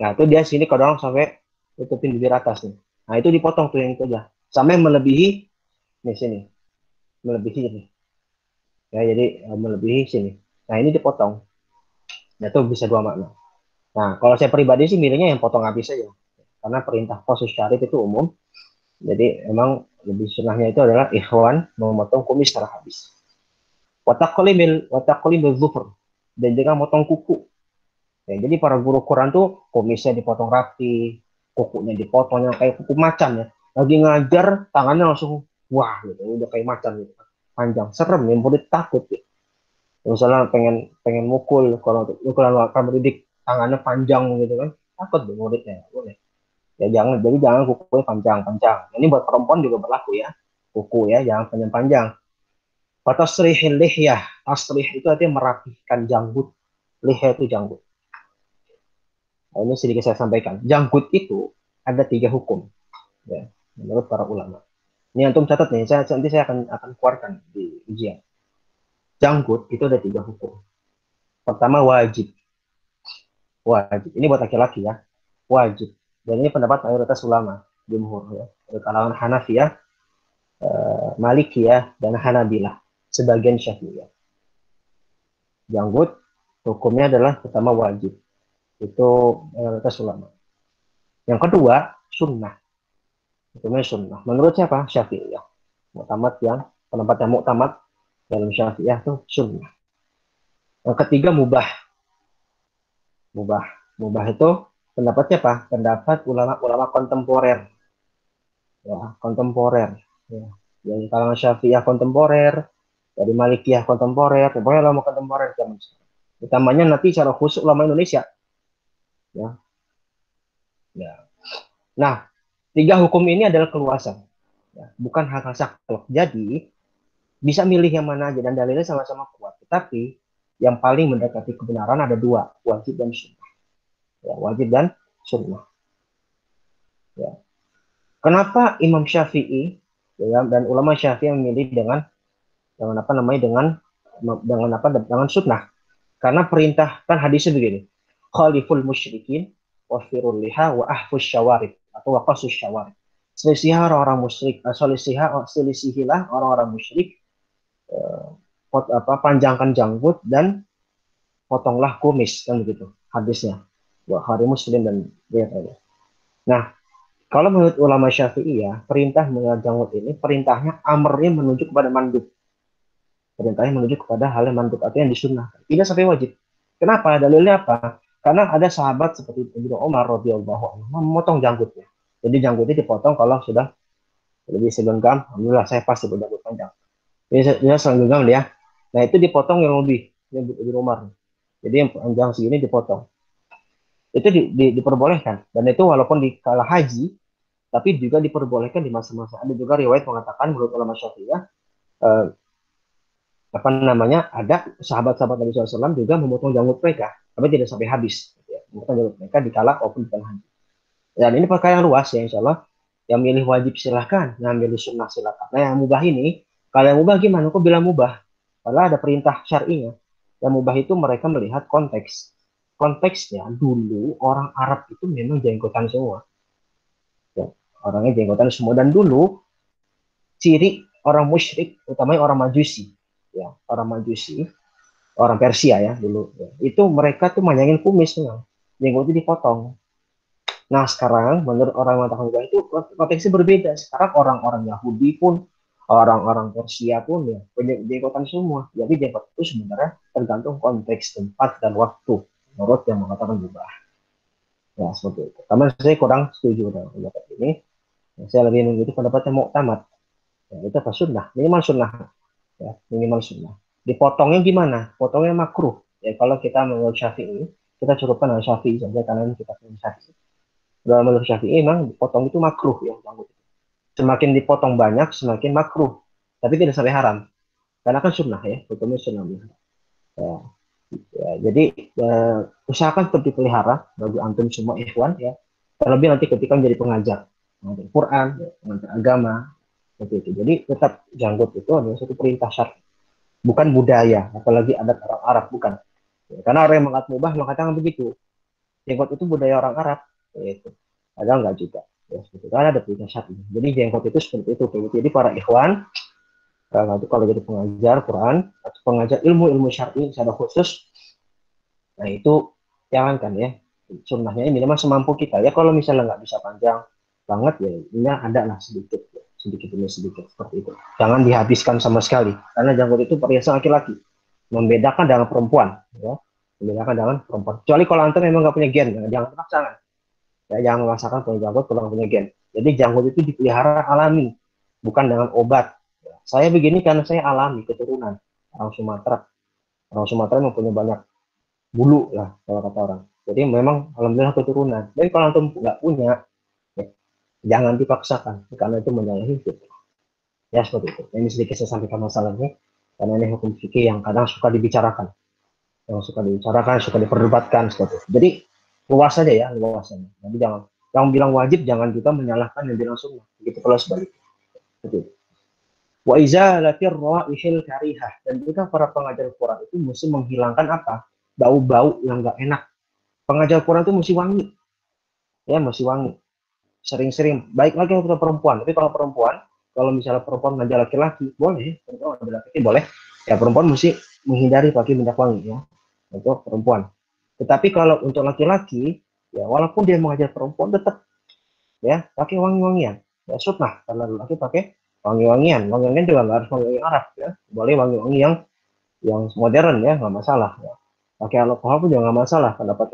A: Nah itu dia sini kadang sampai tutupin bibir atas nih. Nah itu dipotong tuh yang itu aja. Sampai melebihi nih sini, melebihi ini. Ya jadi melebihi sini. Nah ini dipotong. Nah itu bisa dua makna. Nah kalau saya pribadi sih milihnya yang potong habis aja. Karena perintah khusus syarif itu umum. Jadi emang lebih sunnahnya itu adalah ikhwan memotong kumis secara habis. Wataklimil zufur. Dan juga motong kuku. Ya, jadi para guru Quran tuh kumisnya dipotong rapi, kukunya dipotong yang kayak kuku macan ya. Lagi ngajar tangannya langsung wah gitu, udah kayak macan gitu. Panjang, serem ya, murid takut ya. Misalnya pengen mukul kalau akan mendidik tangannya panjang gitu kan, takut deh muridnya. Boleh. Ya jangan kukunya panjang-panjang. Ini buat perempuan juga berlaku ya. Kuku ya, jangan panjang-panjang. Fatasrihil lihyah. Tasrih itu artinya merapihkan janggut. Lihyah itu janggut. Nah, ini sedikit saya sampaikan. Janggut itu ada 3 hukum. Ya, menurut para ulama. Ini antum catat nih, nanti saya akan keluarkan di ujian. Janggut itu ada 3 hukum. Pertama wajib. Wajib. Ini buat laki-laki ya. Wajib. Dan ini pendapat mayoritas ulama. Jumhur ya. Dari kalangan Hanafiyah, Malikiyah, dan Hanabilah. Sebagian Syafi'iyah. Janggut hukumnya adalah pertama wajib. Itu mayoritas ulama. Yang kedua, sunnah. Hukumnya sunnah. Menurut siapa? Syafi'iyah. Pendapat yang muktamad dalam Syafi'iyah itu sunnah. Yang ketiga mubah. Mubah itu pendapatnya apa? Pendapat ulama-ulama kontemporer. Ya, kontemporer. Ya. Dari kalangan Syafi'iyah kontemporer, dari Malikiyah kontemporer, pokoknya ulama kontemporer zaman sekarang. Utamanya nanti secara khusus ulama Indonesia. Ya. Ya. Nah, 3 hukum ini adalah keluasan. Ya, bukan hal-hal saklek. Jadi, bisa milih yang mana aja dan dalilnya sama-sama kuat. Tetapi, yang paling mendekati kebenaran ada 2, wajib dan sunnah. Ya, wajib dan sunnah. Ya. Kenapa Imam Syafi'i ya, dan ulama Syafi'i memilih dengan sunnah? Karena perintah kan hadisnya begini, khaliful musyrikin wasfirul liha wa ahfus syawarib atau waqasus syawarib. Selisihilah orang-orang musyrik, selisihilah orang-orang musyrik, panjangkan janggut dan potonglah kumis, kan begitu hadisnya. Bukhari Muslim dan riwayat. Nah, kalau menurut ulama Syafi'i ya, perintah mengenai janggut ini perintahnya amrnya menuju kepada mandub. Perintahnya menuju kepada hal yang mandub atau yang disunnahkan. Tidak sampai wajib. Kenapa? Dalilnya apa? Karena ada sahabat seperti Ibnu Umar radhiyallahu anhu memotong janggutnya. Jadi janggutnya dipotong kalau sudah lebih segenggam. Alhamdulillah saya pasti berjanggut panjang. Ini segenggam ya. Nah itu dipotong yang lebih Ibnu Umar. Jadi yang panjang segini dipotong. Itu diperbolehkan. Dan itu walaupun di kala haji, tapi juga diperbolehkan di masa-masa. Ada juga riwayat mengatakan menurut ulama Syafi'iyah, ada sahabat-sahabat Nabi SAW juga memotong janggut mereka, tapi tidak sampai habis. Ya. Memotong janggut mereka di kala maupun di kala haji. Dan ini perkara yang luas ya, insya Allah. Yang milih wajib silahkan, yang milih sunnah silahkan. Nah yang mubah ini, kalau yang mubah gimana? Kok bilang mubah? Padahal ada perintah syar'inya. Yang mubah itu mereka melihat konteks. Konteksnya dulu orang Arab itu memang jenggotan semua. Ya, orangnya jenggotan semua. Dan dulu ciri orang musyrik, utamanya orang Majusi, ya orang Majusi, orang Persia ya dulu. Ya, itu mereka tuh manjangin kumis, jenggotnya dipotong. Nah, sekarang menurut orang yang mengatakan itu konteksnya berbeda. Sekarang orang-orang Yahudi pun, orang-orang Persia pun ya punya jenggotan semua. Jadi jenggot itu sebenarnya tergantung konteks, tempat, dan waktu. Menurut yang mengatakan juga. Ya, seperti itu. Karena saya kurang setuju dengan pendapat ini. Ya, saya lebih mengikuti pendapatnya Muktamad. Ya, itu apa sunnah? Minimal sunnah. Ya, minimal sunnah. Dipotongnya gimana? Potongnya makruh. Ya, kalau kita menurut Syafi'i, kita cukupkan dengan Syafi'i saja karena ini kita punya Syafi'i. Dalam menurut Syafi'i memang dipotong itu makruh ya. Semakin dipotong banyak, semakin makruh. Tapi tidak sampai haram. Karena kan sunnah ya, hukumnya sunnah. Ya, ya, jadi usahakan tetap dipelihara bagi antum semua ikhwan ya. Terlebih nanti ketika menjadi pengajar, mengajar Quran, mengajar agama, seperti itu. Jadi tetap janggut itu adalah satu perintah syar'i, bukan budaya, apalagi adat orang Arab, bukan. Ya, karena orang yang mengatakan mubah mengatakan begitu. Jenggot itu budaya orang Arab, yaitu. Padahal enggak juga. Ya, seperti itu. Karena ada perintah syar'i. Jadi jenggot itu seperti itu. Jadi para ikhwan, kalau jadi pengajar Quran atau pengajar ilmu-ilmu syar'i secara khusus, nah itu jangankan ya, sunnahnya ini minimal semampu kita ya. Kalau misalnya nggak bisa panjang banget ya, ini ada lah sedikit sedikit demi sedikit seperti itu. Jangan dihabiskan sama sekali karena janggut itu perhiasan laki-laki, membedakan dengan perempuan ya, membedakan dengan perempuan. Kecuali kalau antum memang nggak punya gen, ya, jangan dipaksakan ya, jangan memaksakan punya janggut kalau nggak punya gen. Jadi janggut itu dipelihara alami, bukan dengan obat. Saya begini karena saya alami keturunan orang Sumatera. Orang Sumatera mempunyai banyak bulu lah kalau kata orang. Jadi memang alhamdulillah keturunan. Tapi kalau antum nggak punya, ya, jangan dipaksakan karena itu menyalahi fitrah. Ya seperti itu. Ini sedikit saya sampaikan masalahnya karena ini hukum fikih yang kadang suka dibicarakan, suka diperdebatkan seperti itu. Jadi luas saja ya, luas saja. Jadi jangan yang bilang wajib jangan juga menyalahkan yang bilang sunnah. Begitu pula sebaliknya. Seperti itu. Wa izalatir raihil karihah, dan juga para pengajar Quran itu mesti menghilangkan apa? Bau-bau yang enggak enak. Pengajar Quran itu mesti wangi. Ya, mesti wangi. Sering-sering. Baik lagi untuk perempuan. Tapi kalau perempuan, kalau misalnya perempuan ngajar laki-laki, boleh. Perempuan ngajar laki-laki boleh. Ya, perempuan mesti menghindari pakai minyak wangi ya. Untuk perempuan. Tetapi kalau untuk laki-laki, ya walaupun dia mengajar perempuan tetap ya pakai wangi-wangian. Ya sunnah karena laki pakai wangi-wangian. Wangi-wangian juga nggak harus wangi Arab ya. Boleh wangi-wangi yang modern ya, nggak masalah ya. Pakai alkohol pun juga nggak masalah. Pendapat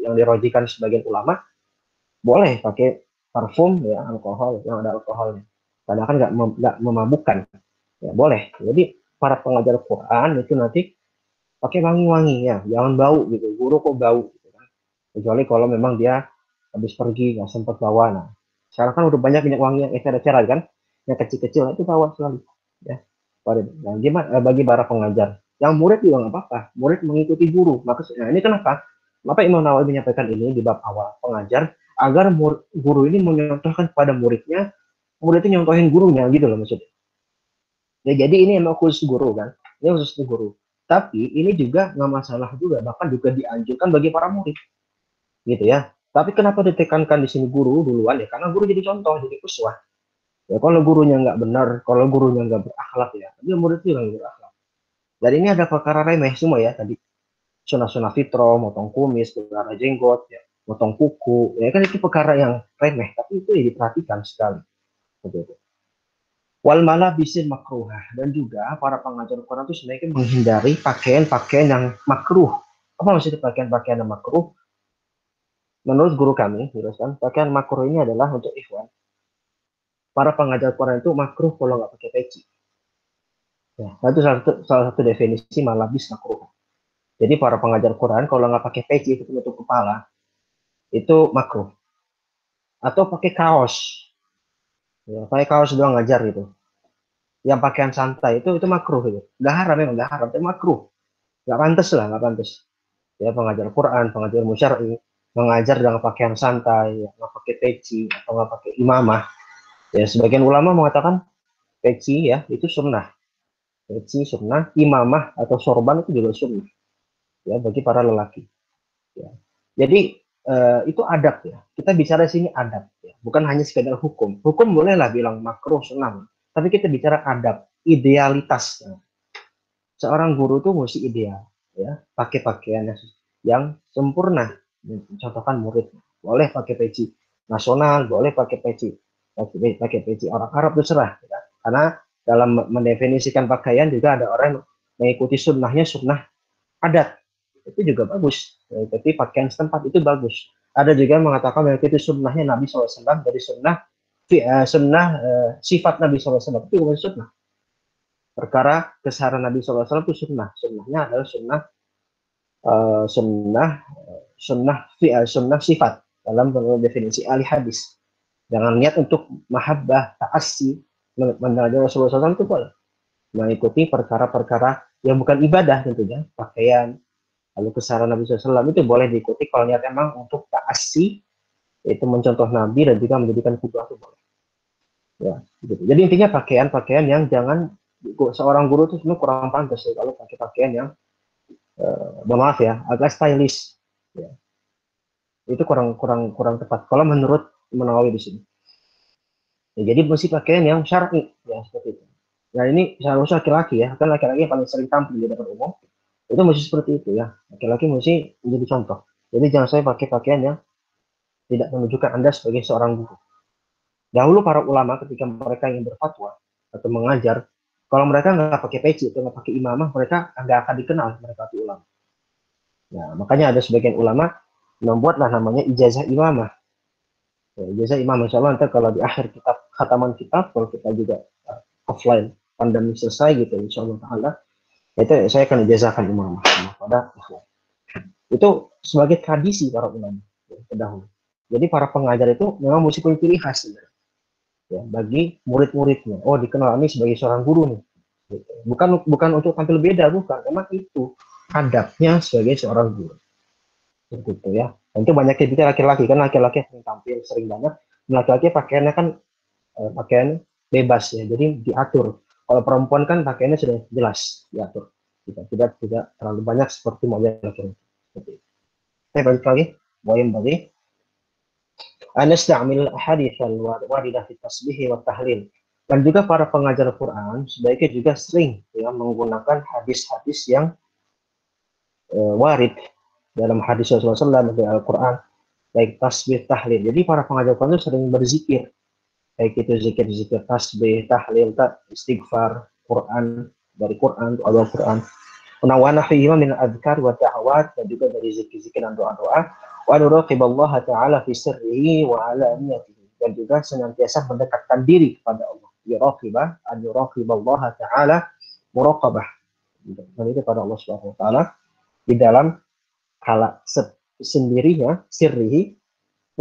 A: yang dirojikan sebagian ulama, boleh pakai parfum ya, alkohol yang ada alkoholnya. Karena kan nggak memabukkan. Ya boleh. Jadi para pengajar Quran itu nanti pakai wangi-wangi ya, jangan bau gitu. Guru kok bau gitu kan. Kecuali kalau memang dia habis pergi nggak sempat bawa. Nah, sekarang kan udah banyak minyak wangi yang eceran kan, yang kecil-kecil itu bawa selalu ya. Nah, gimana bagi para pengajar? Yang murid juga nggak apa-apa, murid mengikuti guru. Maksudnya ini kenapa? Bapak Imam Nawawi menyampaikan ini di bab awal pengajar agar guru ini menyontohkan kepada muridnya, muridnya nyontohin gurunya gitu loh maksudnya. Ya jadi ini emang khusus guru kan, ini khusus guru. Tapi ini juga nggak masalah juga, bahkan juga dianjurkan bagi para murid gitu ya. Tapi kenapa ditekankan di sini guru duluan ya? Karena guru jadi contoh, jadi uswah. Ya kalau gurunya nggak benar, kalau gurunya nggak berakhlak ya, dia murid juga nggak berakhlak. Dan ini ada perkara remeh semua ya tadi. Sunah-sunah fitrah, motong kumis, perkara jenggot, ya, motong kuku, ya kan itu perkara yang remeh, tapi itu ya diperhatikan sekali. Begitu. Wal bisin makruhah, dan juga para pengajar Quran itu sebenarnya menghindari pakaian-pakaian yang makruh. Apa maksudnya pakaian-pakaian yang makruh? Menurut guru kami, jelaskan, pakaian makruh ini adalah untuk ikhwan. Para pengajar Quran itu makruh kalau nggak pakai peci. Ya, itu salah satu definisi malabis makruh. Jadi para pengajar Quran kalau nggak pakai peci itu menutup kepala, itu makruh. Atau pakai kaos, ya, pakai kaos doang ngajar gitu. Yang pakaian santai itu makruh gitu. Nggak haram memang nggak haram, tapi makruh. Nggak pantas lah, nggak pantas. Ya pengajar Quran, pengajar musyari, mengajar dengan pakaian santai, ya, nggak pakai peci atau nggak pakai imamah. Ya sebagian ulama mengatakan peci ya itu sunnah, peci sunnah, imamah atau sorban itu juga sunnah ya bagi para lelaki. Ya. Jadi itu adab ya. Kita bicara sini adab ya, bukan hanya sekedar hukum. Hukum bolehlah bilang makruh sunnah, tapi kita bicara adab, idealitas. Ya. Seorang guru itu mesti ideal ya, pakai pakaian yang sempurna, contohkan murid. boleh pakai peci nasional, boleh pakai peci orang Arab, terserah ya. Karena dalam mendefinisikan pakaian juga ada orang yang mengikuti sunnahnya sunnah adat, itu juga bagus. Tapi pakaian setempat itu bagus. Ada juga yang mengatakan mengikuti sunnahnya Nabi SAW dari sifat Nabi SAW itu bukan sunnah. Perkara keseharian Nabi SAW itu sunnahnya adalah sunnah sifat dalam definisi ahli hadis. Jangan niat untuk mahabbah ta'assi mengenal Rasulullah SAW itu boleh mengikuti perkara-perkara yang bukan ibadah tentunya, pakaian lalu keseharian Nabi SAW itu boleh diikuti kalau niat emang untuk ta'assi, itu mencontoh Nabi dan juga menjadikan qudwah itu boleh. Ya, gitu. Jadi intinya pakaian yang jangan, seorang guru itu sebenarnya kurang pantas ya kalau pakai pakaian yang maaf ya agak stylish ya. Itu kurang tepat kalau menurut Nawawi di sini ya. Jadi mesti pakaian yang syar'i ya, seperti itu. Nah ini seharusnya laki-laki ya, kan laki-laki yang paling sering tampil di depan umum itu mesti seperti itu ya, laki-laki mesti menjadi contoh. Jadi jangan saya pakai pakaian yang tidak menunjukkan Anda sebagai seorang guru. Dahulu para ulama ketika mereka ingin berfatwa atau mengajar, kalau mereka nggak pakai peci atau nggak pakai imamah, mereka nggak akan dikenal mereka itu ulama. Nah, makanya ada sebagian ulama membuatlah namanya ijazah imamah. Ya, ijazah imamah, insya Allah nanti kalau di akhir kitab khataman kitab, kalau kita juga offline pandemi selesai gitu, insya Allah ta'ala, itu saya akan ijazahkan imamah pada itu sebagai tradisi para ulama terdahulu. Jadi para pengajar itu memang mesti punya ciri khas ya, bagi murid-muridnya. Oh, dikenal ini sebagai seorang guru nih. Gitu. Bukan untuk tampil beda, bukan. Memang itu adabnya sebagai seorang guru. Gitu ya. Dan itu banyak kita laki-laki, kan laki-laki yang tampil sering banget. Laki-laki pakaiannya kan pakaian bebas ya, jadi diatur. Kalau perempuan kan pakaiannya sudah jelas diatur. Tidak terlalu banyak seperti model laki-laki. Saya balik lagi, yang bagi anastamil haditsal waridah fi tasbih wa tahlil. Dan juga para pengajar Quran sebaiknya juga sering ya menggunakan hadis-hadis yang warid dalam hadis Rasulullah SAW dari Al-Quran, baik tasbih, tahlil. Jadi para pengajar Quran itu sering berzikir, baik itu zikir-zikir tasbih, tahlil, istighfar, Quran, dari Quran, doa Quran. Menawana fi'ima min adhkar wa da'awat, dan juga dari zikir-zikir dan doa-doa. Wa nuraqiballaha ta'ala fi sirrihi wa alaniyatihi, dan juga senantiasa mendekatkan diri kepada Allah. Yuraqibah, an yuraqiballaha ta'ala muraqabah. Dan itu pada Allah Subhanahu wa ta'ala di dalam kala sendirinya, sirrihi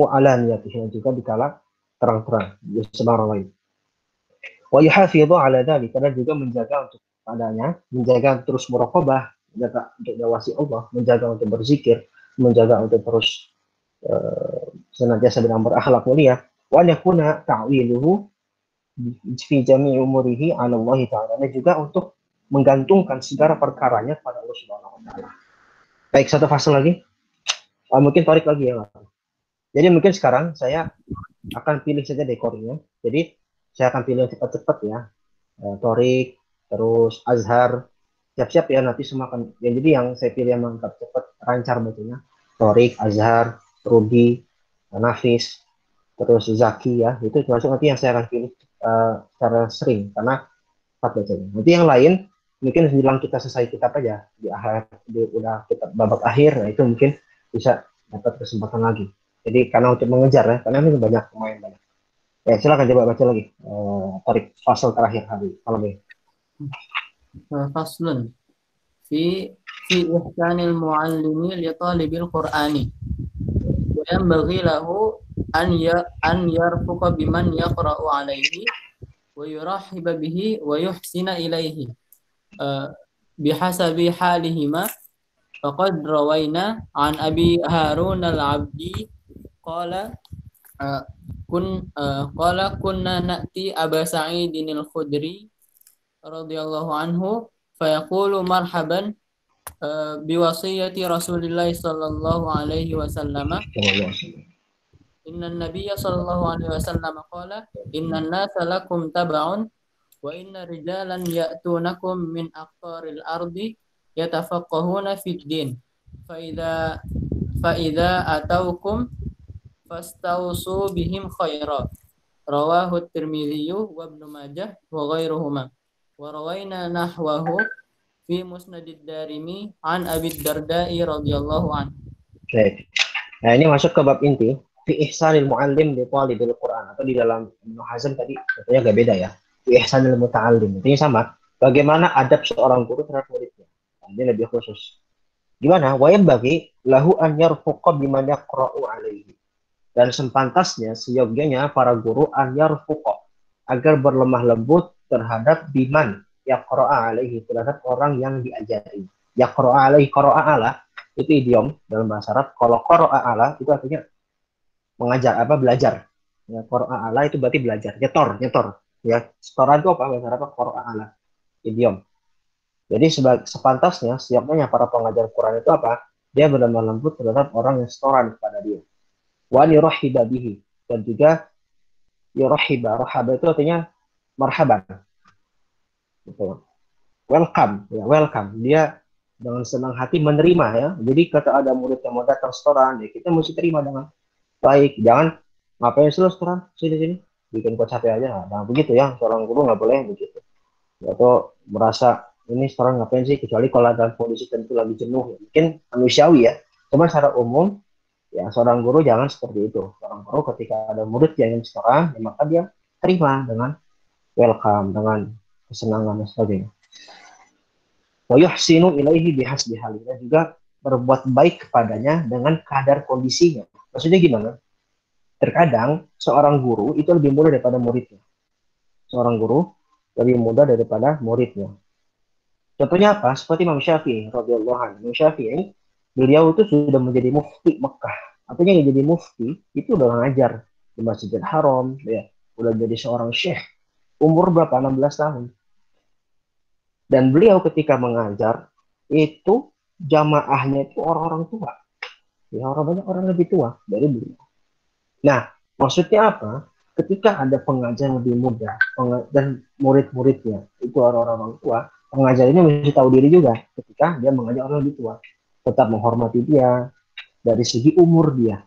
A: wa alaniyatihi, dan juga di kala terang-terang di sebarang lain. Wa yuhafidhu ala dzalik, karena juga menjaga untuk padanya, menjaga terus muraqabah, menjaga untuk mengawasi Allah, menjaga untuk berzikir, menjaga untuk terus senantiasa dalam berakhlak mulia. Wa yakuna ta'wiluhu fi jami'i umurihi 'ala Allah ta'ala, dan juga untuk menggantungkan segala perkaranya pada Allah Subhanahu wa taala. Baik, satu fase lagi. Mungkin tarik lagi ya. Jadi mungkin sekarang saya akan pilih saja dekornya. Jadi saya akan pilih cepat-cepat ya. Torik, terus Azhar. Siap-siap ya, nanti semua akan. Ya, jadi yang saya pilih yang mantap cepat, lancar bacanya. Torik, Azhar, Rudi, Nafis, terus Zaki ya. Itu termasuk nanti yang saya akan pilih secara sering karena cepat bacanya. Nanti yang lain mungkin menjelang kita selesai kitab aja di akhir, udah kita babak akhir, nah itu mungkin bisa dapat kesempatan lagi. Jadi karena untuk mengejar ya, karena ini banyak pemain banyak. Ya silakan coba baca lagi tarik fasal terakhir hari malam ini.
C: Faslun fi ihsanil muallimi li talibil qur'ani wa yanbaghi lahu an yarfuqa biman yaqra'u alaihi wa yurahiba bihi wa yuhsina ilaihi bihasabi halihima. Faqad rawaina an Abi Harun al-Abdi qala kunna na'ti Aba Sa'idin al-Khudri radhiyallahu anhu fayaqulu marhaban biwasiyati Rasulillah sallallahu alaihi wasallam. Inna nabiyya sallallahu alaihi wasallam qala inna an-nasa lakum tab'un wa inna rijalan ya'tunakum min aqtaril ardi yatafaqqahuna fid din fa idza ataukum fastausu bihim khaira. Rawahu Tirmidzi wa Ibnu Majah wa ghairuhuma. Wa rawaina nahwahu fi Musnadid Darimi an Abi Darda'i radhiyallahu anhu.
A: Baik. Nah, ini masuk ke bab inti fi ihsanil muallim li talibil Quran, atau di dalam Ibnu Hazm tadi katanya agak beda ya. Fi ihsanil muta'allim. Intinya sama. Bagaimana adab seorang guru terhadap muridnya. Nah, ini lebih khusus. Gimana? Wa bagi lahu an yarfuqa biman yaqra'u alaihi. Dan sepantasnya, seyogyanya para guru an yarfuqa, agar berlemah lembut terhadap biman yaqra'a alaihi, terhadap orang yang diajari. Yaqra'a alaihi, qara'a ala itu idiom dalam bahasa Arab. Kalau qara'a ala itu artinya mengajar, belajar. Ya, qara'a ala itu berarti belajar, nyetor. Ya, setoran itu apa bahasa Arab? Qara'a ala, idiom. Jadi sepantasnya, siapnya para pengajar Quran itu apa? Dia berlemah lembut terhadap orang yang setoran kepada dia. Wa yurahiba bihi, dan juga yurahiba, rahaba itu artinya marhaban. Gitu. Welcome, ya, welcome. Dia dengan senang hati menerima ya. Jadi kata ada murid yang mau datang setoran, ya kita mesti terima dengan baik. Jangan ngapain sih lo setoran? Sini, bikin kau capek aja. Nah, begitu ya, seorang guru nggak boleh begitu. Atau merasa ini sekarang ngapain sih, kecuali kalau dalam kondisi tentu lagi jenuh, mungkin manusiawi ya. Cuma secara umum ya seorang guru jangan seperti itu. Seorang guru ketika ada murid yang ingin sekarang, ya maka dia terima dengan welcome, dengan kesenangan dan sebagainya. Wa yuhsinu ilaihi bihasbi halihi, dan juga berbuat baik kepadanya dengan kadar kondisinya. Maksudnya gimana? Terkadang seorang guru itu lebih mudah daripada muridnya. Seorang guru lebih mudah daripada muridnya. Contohnya apa? Seperti Imam Syafi'i radhiyallahu anhu. Imam Syafi'i, beliau itu sudah menjadi mufti Mekah. Artinya yang jadi mufti itu udah ngajar di Masjidil Haram, ya. Udah jadi seorang syekh. Umur berapa? 16 tahun. Dan beliau ketika mengajar itu jamaahnya itu orang-orang tua. Ya, banyak orang lebih tua dari beliau. Nah, maksudnya apa? Ketika ada pengajar lebih muda dan murid-muridnya itu orang-orang tua, pengajar ini mesti tahu diri juga ketika dia mengajar orang lebih tua. Tetap menghormati dia dari segi umur dia.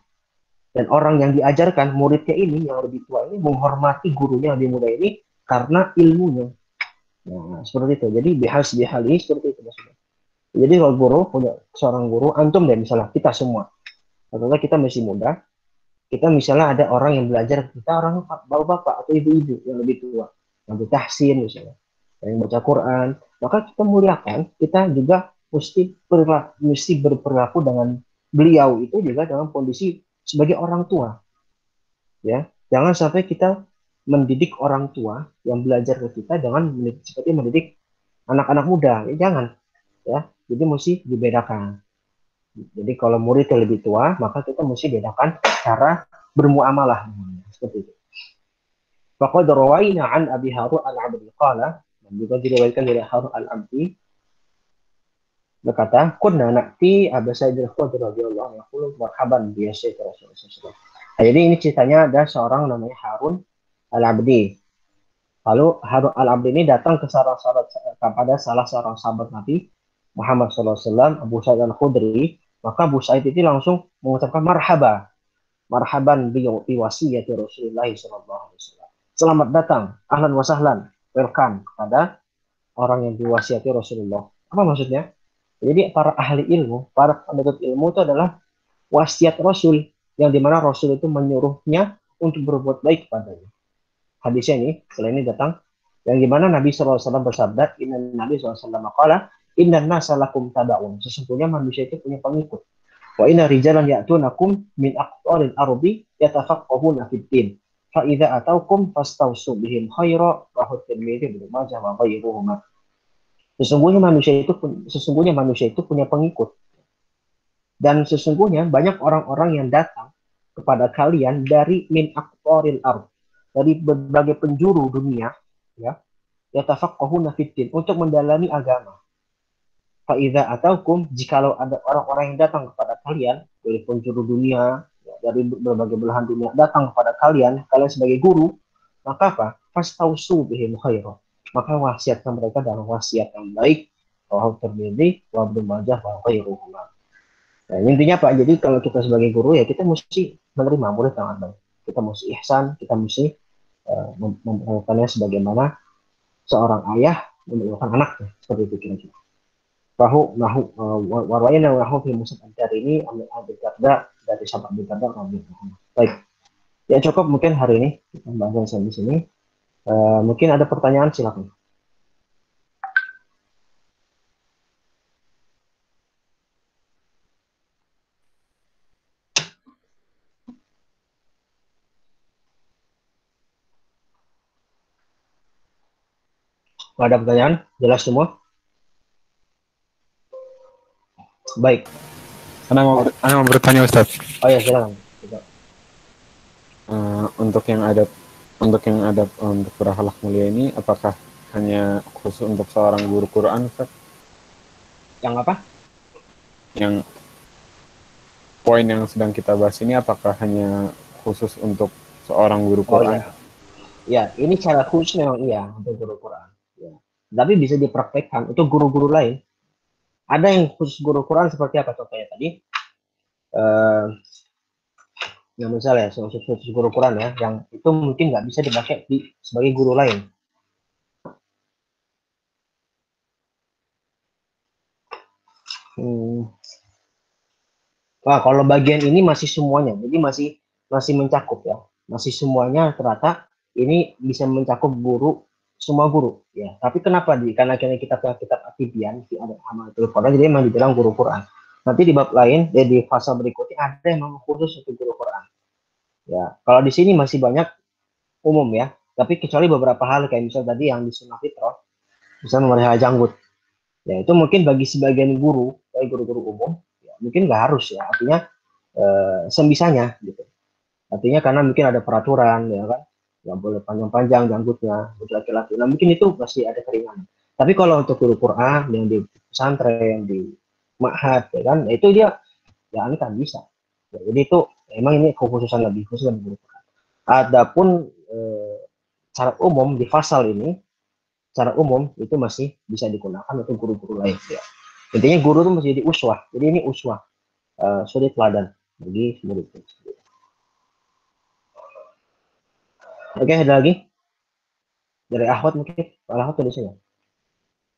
A: Dan orang yang diajarkan, muridnya ini yang lebih tua ini menghormati gurunya yang lebih muda ini karena ilmunya. Nah, seperti itu. Jadi bihali seperti itu maksudnya. Jadi kalau guru punya seorang guru, antum deh misalnya kita semua. Contohnya kita masih muda, kita misalnya ada orang yang belajar, kita orang bapak-bapak atau ibu-ibu yang lebih tua, yang bertahsin misalnya, yang baca Quran, maka kita muliakan, kita juga mesti berperilaku dengan beliau itu juga dalam kondisi sebagai orang tua. Ya, jangan sampai kita mendidik orang tua yang belajar ke kita dengan seperti mendidik anak-anak muda, ya jangan. Ya, jadi mesti dibedakan. Jadi kalau murid yang lebih tua, maka kita mesti bedakan cara bermuamalah. Seperti itu. Faqad rawaina an Abi Harun al-Abdi qala, dan juga diriwayatkan dari Harun al-Abdi berkata, kunna na'ti Abu Sa'id al-Khudri radhiyallahu anhu yaqulu marhaban bi Syekh Rasulullah. Nah, jadi ini ceritanya ada seorang namanya Harun al-Abdi. Lalu Harun al-Abdi ini datang kepada salah seorang sahabat Nabi Muhammad SAW, Abu Sa'id al-Khudri. Maka Abu Sa'id itu langsung mengucapkan marhaban bi wasiyati Rasulullah SAW. Selamat datang, ahlan wa sahlan, welcome kepada orang yang diwasiati Rasulullah. Apa maksudnya? Jadi para ahli ilmu, para penuntut ilmu itu adalah wasiat Rasul, yang dimana Rasul itu menyuruhnya untuk berbuat baik kepadanya. Hadisnya ini, setelah ini datang, yang dimana Nabi SAW bersabda, Inna Nabi SAW qala, Inna nasa lakum taba'un. Sesungguhnya manusia itu punya pengikut. Wa inna rijalan ya'tunakum min aqtaril ardi yatafaqqahuna fid din. Fa idza ataukum fastausu bihim khaira rahu Tirmidzi Ibnu Majah wa ghairuhuma. Sesungguhnya manusia itu punya pengikut. Dan sesungguhnya banyak orang-orang yang datang kepada kalian dari min aqtaril ard, dari berbagai penjuru dunia, ya. Yatafaqqahuna fid din, untuk mendalami agama. Fa'idha ataukum, jikalau ada orang-orang yang datang kepada kalian dari penjuru dunia, ya, dari berbagai belahan dunia datang kepada kalian sebagai guru, maka apa? Fastausu bihim khaira. Maka wasiatkan mereka dalam wasiat yang baik. Rawahu Tirmidzi wa Ibnu Majah wa ghairuhuma. Nah, intinya Pak, jadi kalau kita sebagai guru ya kita mesti menerima murid yang baik. Kita mesti ihsan, kita mesti memperlakukannya sebagaimana seorang ayah memperlakukan anaknya, seperti itu kira-kira. Warwaina wahu fi Musab dari ini ambil Abi Darda dari sahabat Abi Darda radhiyallahu anhu. Baik, ya cukup mungkin hari ini pembahasan saya di sini. Mungkin ada pertanyaan, silakan. Ada pertanyaan? Jelas semua? Baik.
D: Ana mau bertanya, Ustaz.
A: Oh ya, silakan.
D: Untuk yang adab untuk berakhlak mulia ini, apakah hanya khusus untuk seorang guru Quran, Ustaz?
A: Yang apa?
D: Yang poin yang sedang kita bahas ini, apakah hanya khusus untuk seorang guru Quran?
A: Ya, ini cara khusus memang iya untuk guru Quran. Ya. Tapi bisa dipraktekkan untuk guru-guru lain. Ada yang khusus guru Quran seperti apa contohnya tadi? Yang misalnya khusus guru Quran ya, yang itu mungkin nggak bisa dipakai sebagai guru lain. Nah, kalau bagian ini masih semuanya, jadi masih mencakup ya, masih semuanya ternyata ini bisa mencakup semua guru ya. Tapi kenapa karena kita punya kitab Atibian di Hamalatul Quran, jadi memang dibilang guru Quran. Nanti di bab lain di fase berikutnya ada yang memang khusus untuk guru Quran. Ya, kalau di sini masih banyak umum ya, tapi kecuali beberapa hal kayak misalnya tadi yang di sunnah fitrah, misalnya memelihara janggut. Ya itu mungkin bagi sebagian guru, kayak guru-guru umum, ya, mungkin nggak harus ya, artinya sembisanya gitu. Artinya karena mungkin ada peraturan ya kan, nggak boleh panjang-panjang janggutnya untuk laki-laki. Nah mungkin itu masih ada keringanan. Tapi kalau untuk guru Quran yang di pesantren, di ma'had ya kan, itu dia ya ini kan bisa. Ya, jadi itu emang ini kekhususan lebih khusus dari guru Quran. Adapun cara umum di pasal ini, cara umum itu masih bisa digunakan untuk guru-guru lain. Ya. Intinya guru itu mesti jadi uswah. Jadi ini uswah, suri teladan bagi murid. Oke, ada lagi dari Ahmad mungkin. Ahmad tuh di sini.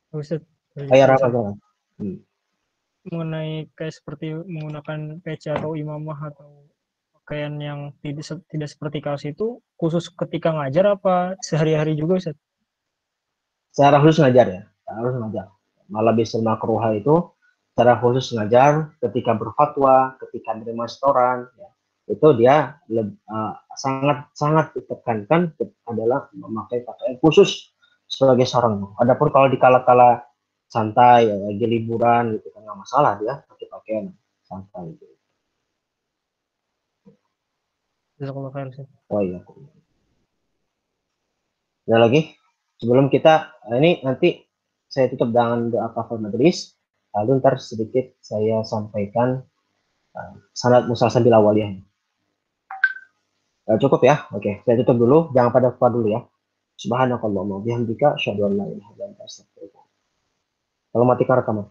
E: Ustaz,
A: Ayah Rahmat.
E: mengenai kayak seperti menggunakan peci atau imamah atau pakaian yang tidak seperti kaos itu khusus ketika ngajar apa sehari-hari juga, Ustaz?
A: Secara khusus ngajar ya, harus ngajar. Malah bisa makruha itu secara khusus ngajar ketika berfatwa, ketika menerima setoran, ya. Itu dia sangat ditekankan adalah memakai pakaian khusus sebagai seorang. Adapun kalau di kala-kala santai, ya, lagi liburan gitu kan nggak masalah dia pakai pakaian santai. Gitu.
E: Jazakallahu khair, Ustaz.
A: Oh iya. Ada lagi? Sebelum kita ini nanti saya tutup dengan doa kafaratul majelis. Lalu ntar sedikit saya sampaikan sanad musalsal bil awaliyah. Cukup ya? Oke, saya tutup dulu. Jangan pada lupa dulu ya. Subhanakallahumma bihamdika asyhadu an la ilaha illa anta astaghfiruka. Kalau matikan rekaman.